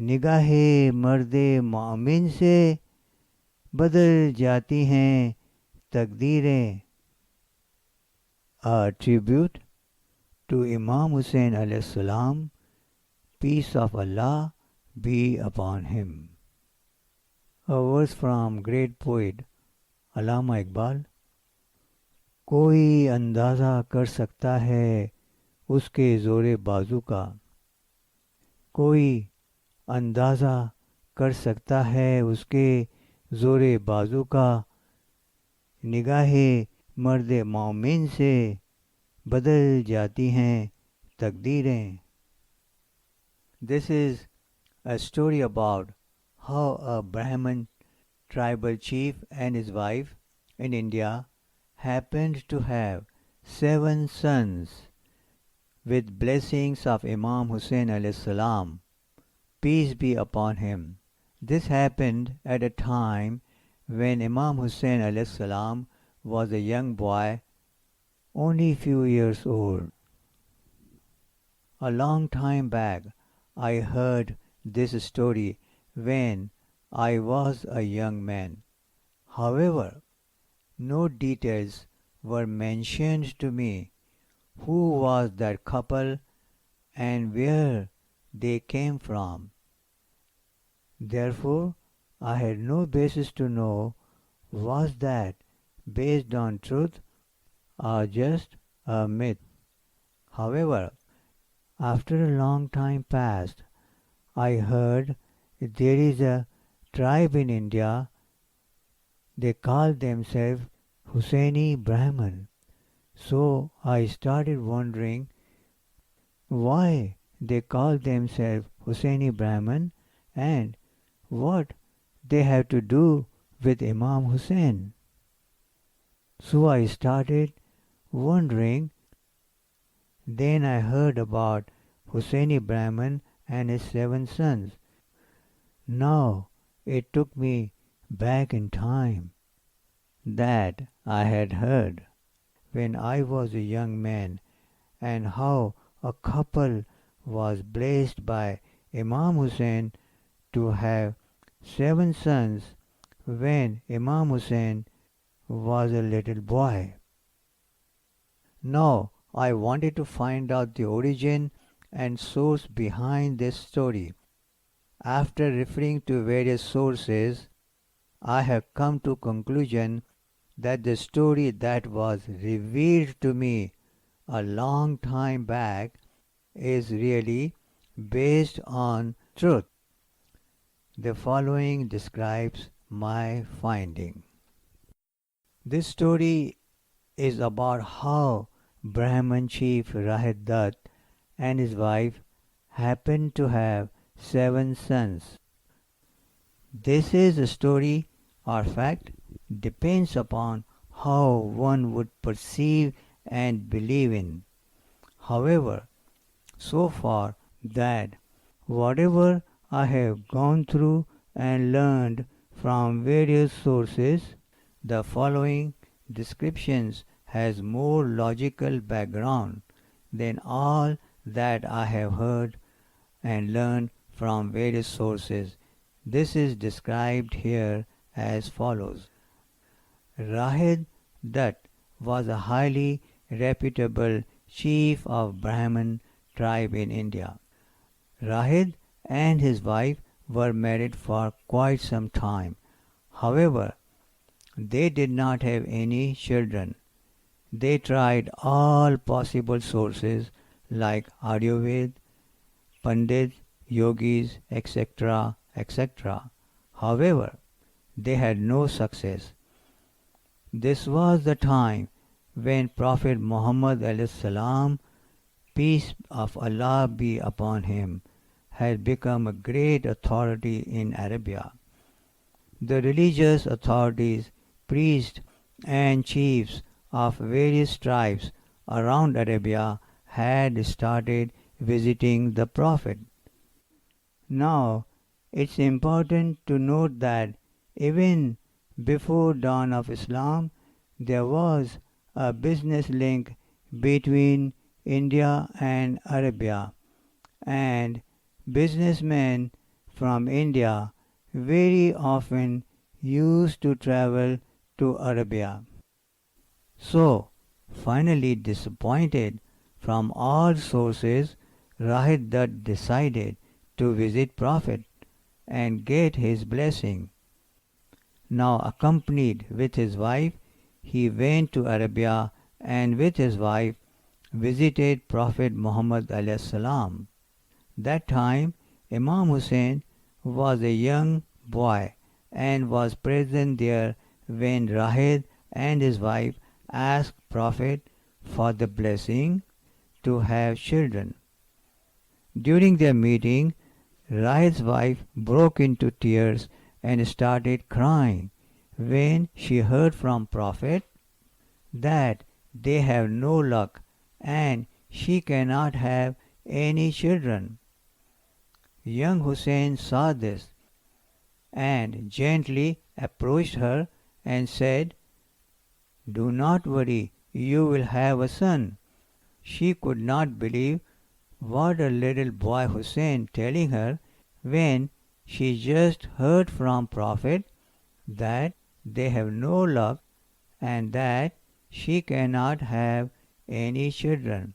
निगाहे मर्दे मोमिन से बदल जाती हैं तकदीरें. A tribute to Imam Hussain alayhi salam, peace of Allah be upon him. A verse from great poet अल्लामा इकबाल. कोई अंदाज़ा कर सकता है उसके ज़ोरे बाजू का. कोई अंदाज़ा कर सकता है उसके ज़ोरे बाजू का. निगाहे मर्द मोमिन से बदल जाती हैं तकदीरें. This is a story about how a Brahmin tribal chief and his wife in India happened to have 7 sons with blessings of Imam Hussain alayhi salam, peace be upon him. This happened at a time when Imam Hussain alayhi salam was a young boy, only few years old. A long time back, I heard this story when I was a young man. However, no details were mentioned to me. Who was that couple and where they came from? Therefore, I had no basis to know was that based on truth or just a myth. However, after a long time passed, I heard there is a tribe in India. They call themselves HUSSAINI Brahmin. So I started wondering why they call themselves HUSSAINI Brahmin and what they have to do with Imam Hussain. So I started wondering. Then I heard about HUSSAINI Brahmin and his 7 sons. Now it took me back in time that I had heard when I was a young man and how a couple was blessed by Imam Hussain to have 7 sons when Imam Hussain was a little boy. Now I wanted to find out the origin and source behind this story. After referring to various sources, I have come to conclusion that the story that was revealed to me a long time back is really based on truth. The following describes my finding. This story is about how Brahman chief Rahid Dutt and his wife happened to have 7 sons. This is a story or fact depends upon how one would perceive and believe in. However, so far that whatever I have gone through and learned from various sources, the following descriptions has more logical background than all that I have heard and learned from various sources. This is described here as follows. Rahid Dutt was a highly reputable chief of Brahmin tribe in India. Rahid and his wife were married for quite some time. However, they did not have any children. They tried all possible sources like Ayurveda, Pandits, yogis, etc., etc. However, they had no success. This was the time when Prophet Muhammad alayhi salam, peace of Allah be upon him, had become a great authority in Arabia. The religious authorities, priests and chiefs of various tribes around Arabia had started visiting the Prophet. Now, it's important to note that even before dawn of Islam, there was a business link between India and Arabia, and businessmen from India very often used to travel to Arabia. So, finally disappointed from all sources, Rahid Dutt decided to visit Prophet and get his blessing. Now accompanied with his wife, he went to Arabia and with his wife visited Prophet Muhammad alayhi salam. That time Imam Hussein was a young boy and was present there when Rahid and his wife asked Prophet for the blessing to have children. During their meeting, Rahid's wife broke into tears and started crying when she heard from Prophet that they have no luck and she cannot have any children. Young Hussein saw this and gently approached her and said, "Do not worry, you will have a son." She could not believe what a little boy Hussein telling her when she just heard from Prophet that they have no luck and that she cannot have any children.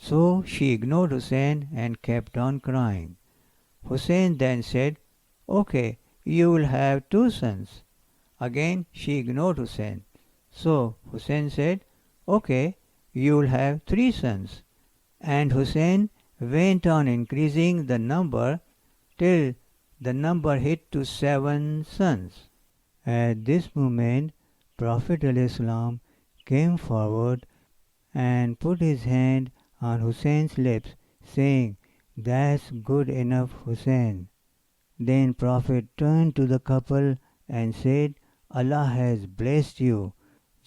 So she ignored Hussein and kept on crying. Hussein then said, "Okay, you will have two sons." Again she ignored Hussein. So Hussein said, "Okay, you will have three sons." And Hussein went on increasing the number till the number hit to 7 sons. At this moment, Prophet ﷺ came forward and put his hand on Hussein's lips, saying, "That's good enough, Hussein." Then Prophet turned to the couple and said, "Allah has blessed you.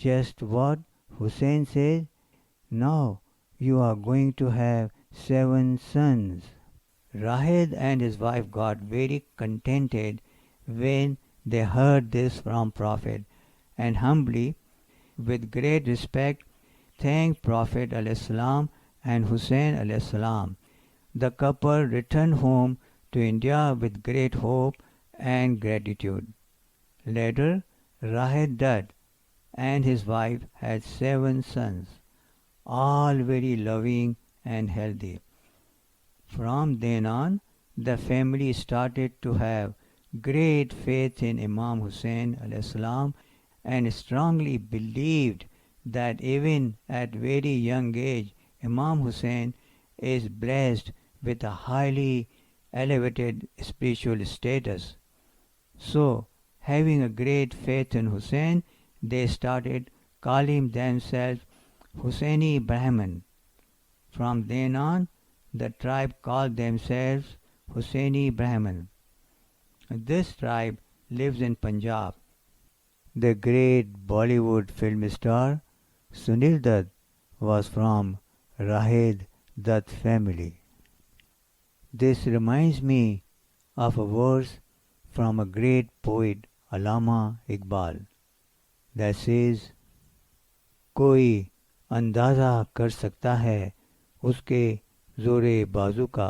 Just what Hussein said. Now you are going to have 7 sons. Rahid and his wife got very contented when they heard this from Prophet and humbly, with great respect, thanked Prophet ﷺ and Hussein ﷺ. The couple returned home to India with great hope and gratitude. Later, Rahid Dutt and his wife had 7 sons, all very loving and healthy. From then on, the family started to have great faith in Imam Hussein alayhi and strongly believed that even at very young age, Imam Hussein is blessed with a highly elevated spiritual status. So, having a great faith in Hussein, they started calling themselves HUSSAINI Brahmin. From then on, the tribe called themselves HUSSAINI Brahmin. This tribe lives in Punjab. The great Bollywood film star Sunil Dutt was from Rahid Dutt family. This reminds me of a verse from a great poet Allama Iqbal that says, "कोई अंदाज़ा कर सकता है उसके ज़ोरे बाजू का,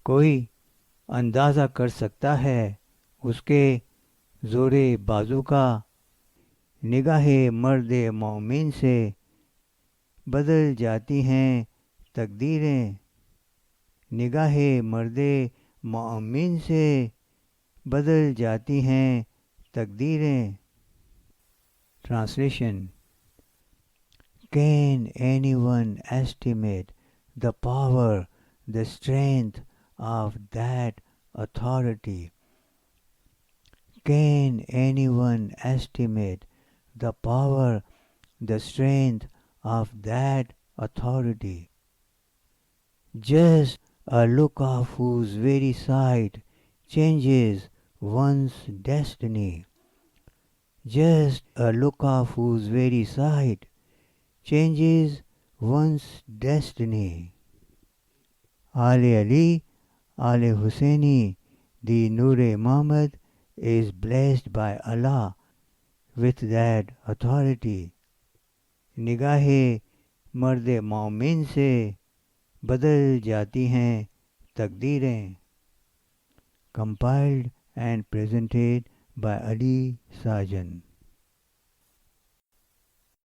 कोई अंदाज़ा कर सकता है उसके ज़ोरे बाजू का, निगाहे मर्द मोमिन से बदल जाती हैं तकदीरें, निगाहे मर्द मोमिन से बदल जाती हैं तकदीरें." Translation: Can anyone estimate the power, the strength of that authority? Can anyone estimate the power, the strength of that authority? Just a look of whose very sight changes one's destiny. Just a look of whose very sight changes one's destiny. Ali Ali, Ali Hussaini, the Noor-e Muhammad, is blessed by Allah with that authority. निगाहे मर्द मोमिन से बदल जाती हैं तकदीरें. compiled and presented by Ali Sajan.